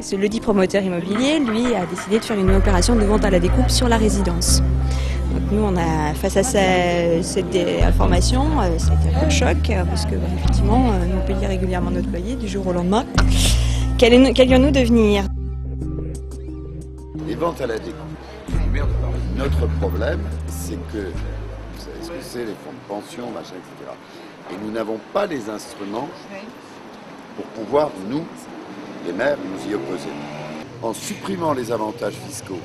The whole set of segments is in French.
Ce ledit promoteur immobilier, lui, a décidé de faire une opération de vente à la découpe sur la résidence. Donc nous, on a, face à cette information, ça a été un peu de choc, parce que effectivement, nous payons régulièrement notre loyer du jour au lendemain. Qu'allions-nous devenir? Les ventes à la découpe. Notre problème, c'est que, vous savez ce que c'est, les fonds de pension, machin, etc. Et nous n'avons pas les instruments pour pouvoir, nous, les maires, nous y opposer. En supprimant les avantages fiscaux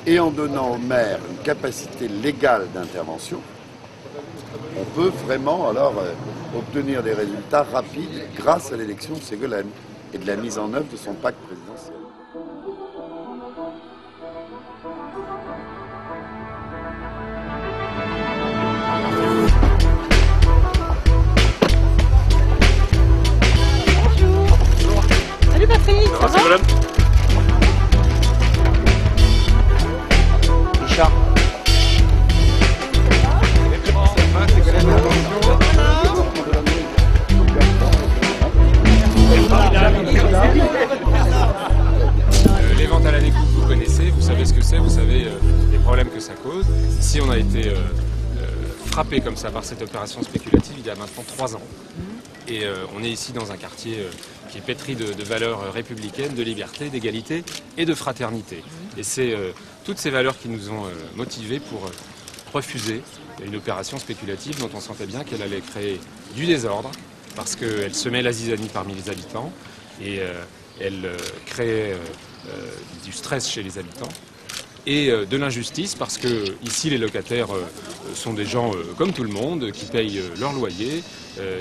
et en donnant aux maires une capacité légale d'intervention, on peut vraiment alors obtenir des résultats rapides grâce à l'élection de Ségolène et de la mise en œuvre de son pacte présidentiel. Ça va, Ségolène ? Richard. Les ventes à la découpe, vous connaissez, vous savez ce que c'est, vous savez les problèmes que ça cause. Ici, on a été frappé comme ça par cette opération spéculative il y a maintenant 3 ans. Et on est ici dans un quartier qui est pétri de valeurs républicaines, de liberté, d'égalité et de fraternité. Et c'est toutes ces valeurs qui nous ont motivés pour refuser une opération spéculative dont on sentait bien qu'elle allait créer du désordre, parce qu'elle semait la zizanie parmi les habitants et elle créait du stress chez les habitants. Et de l'injustice, parce que ici les locataires sont des gens comme tout le monde, qui payent leur loyer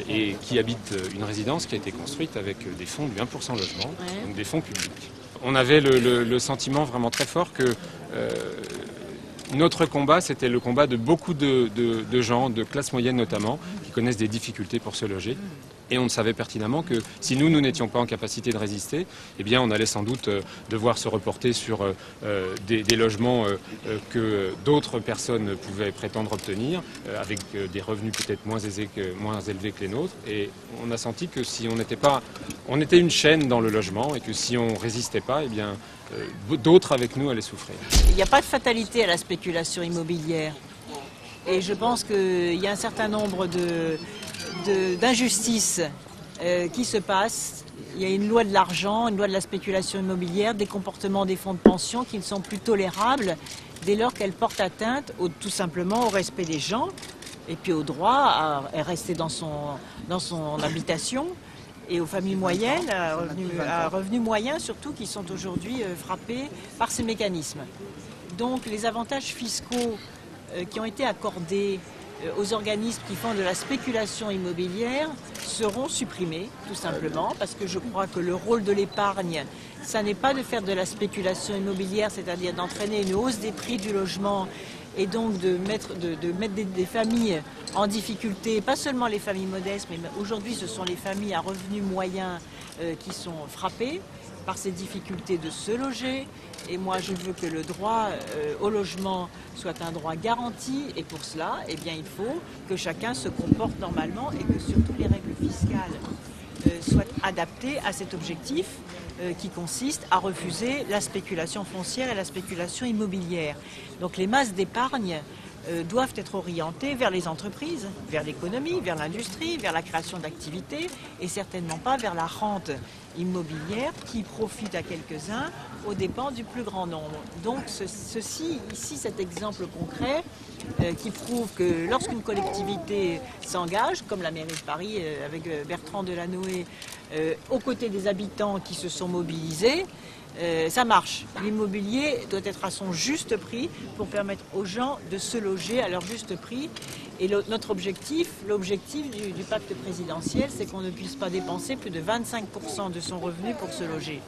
et qui habitent une résidence qui a été construite avec des fonds du 1% logement, donc des fonds publics. On avait le sentiment vraiment très fort que notre combat, c'était le combat de beaucoup de gens, de classe moyenne notamment, qui connaissent des difficultés pour se loger. Et on savait pertinemment que si nous n'étions pas en capacité de résister, eh bien on allait sans doute devoir se reporter sur des logements que d'autres personnes pouvaient prétendre obtenir, avec des revenus peut-être moins élevés que les nôtres. Et on a senti que si on était une chaîne dans le logement et que si on résistait pas, eh bien d'autres avec nous allaient souffrir. Il n'y a pas de fatalité à la spéculation immobilière. Et je pense qu'il y a un certain nombre d'injustices qui se passent. Il y a une loi de l'argent, une loi de la spéculation immobilière, des comportements des fonds de pension qui ne sont plus tolérables dès lors qu'elles portent atteinte tout simplement au respect des gens et puis au droit à rester dans son habitation et aux familles moyennes, à revenus moyens surtout, qui sont aujourd'hui frappés par ces mécanismes. Donc les avantages fiscaux qui ont été accordés aux organismes qui font de la spéculation immobilière seront supprimés, tout simplement, parce que je crois que le rôle de l'épargne, ça n'est pas de faire de la spéculation immobilière, c'est-à-dire d'entraîner une hausse des prix du logement et donc de mettre des familles en difficulté, pas seulement les familles modestes, mais aujourd'hui ce sont les familles à revenus moyens qui sont frappées par ces difficultés de se loger. Et moi, je veux que le droit au logement soit un droit garanti. Et pour cela, eh bien, il faut que chacun se comporte normalement et que surtout les règles fiscales soient adaptées à cet objectif qui consiste à refuser la spéculation foncière et la spéculation immobilière. Donc les masses d'épargne doivent être orientées vers les entreprises, vers l'économie, vers l'industrie, vers la création d'activités et certainement pas vers la rente immobilière qui profite à quelques-uns aux dépens du plus grand nombre. Donc ici, cet exemple concret qui prouve que lorsqu'une collectivité s'engage, comme la mairie de Paris avec Bertrand Delanoë, aux côtés des habitants qui se sont mobilisés, ça marche. L'immobilier doit être à son juste prix pour permettre aux gens de se loger à leur juste prix. Et notre objectif, l'objectif du pacte présidentiel, c'est qu'on ne puisse pas dépenser plus de 25% de son revenu pour se loger.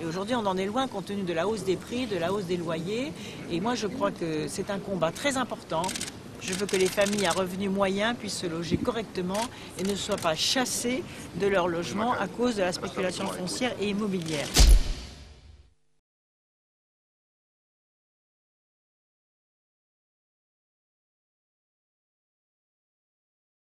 Et aujourd'hui, on en est loin compte tenu de la hausse des prix, de la hausse des loyers. Et moi, je crois que c'est un combat très important Je veux que les familles à revenus moyens puissent se loger correctement et ne soient pas chassées de leur logement à cause de la spéculation foncière et immobilière.